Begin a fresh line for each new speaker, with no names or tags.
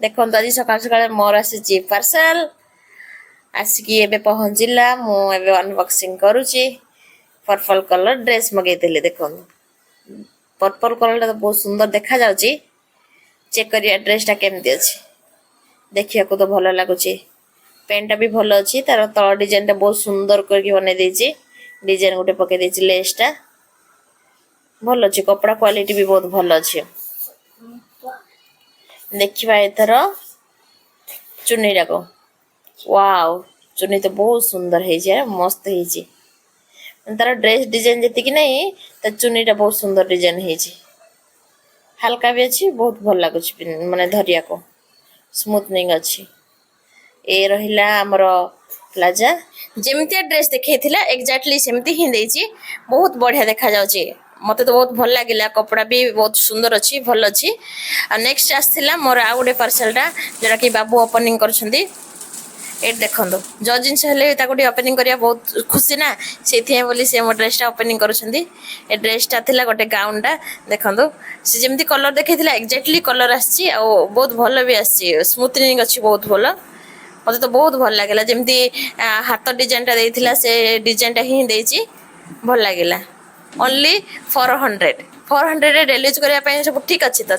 देखो आज सकाल सकाल मोर आसी पार्सल आसिकी एबे पहुँचला मु एबे अनबॉक्सिंग करूची पर्पल कलर ड्रेस मगेइली देखो पर्पल कलर तो बहुत सुंदर देखा जाउची चेक करिया ड्रेसटा केमती अच्छी देखिया को तो भल लगुच पेंटा भी भल अच्छी तार तल डिजाइन बहुत सुंदर करके बने देछि डिजाइन गोटे पके देछि लेसटा भल अच्छी कपड़ा क्वालिटी भी बहुत भल अच्छी देखिबा एथर चुन्नी जाको वाओ चुन्नी तो बहुत सुंदर है मस्त है तार ड्रेस डिजाइन जी कि नहीं तो चुन्नीटा बहुत सुंदर डिजाइन है हल्का भी अच्छी बहुत भल लगुच माने धरिया को स्मूथनिंग अच्छी ए रहिला हमर प्लाजा जेमितिया ड्रेस देखैथिला एग्जैक्टली सेमती ही देछि बहुत बढ़िया देखा जाउची मते तो बहुत भल लागिला कपड़ा भी बहुत सुंदर अच्छी भल अच्छी आ नेक्स्ट आस्थिला मोर आ गोटे पार्सलटा जेटा कि बाबू ओपनिंग करछंदी ए देखंदो जो जिनस हेले ताको ओपनिंग करिया बहुत खुशी ना सेथि बोली से मो ड्रेसटा ओपनिंग करछंदी ए ड्रेसटा थिला गोटे गाउनटा देखंदो से जेमती कलर देखैथिला एग्जैक्टली कलर आछि आ बहुत भल भी आछि स्मूथनिंग अच्छी बहुत भल मते तो बहुत भल लागला जेमती हाथ डिजाइनटा देइथिला से डिजाइनटा ही देछि भल लागला ओनली 400 रे डेली यूज करिया पे सब ठीक अछि तो।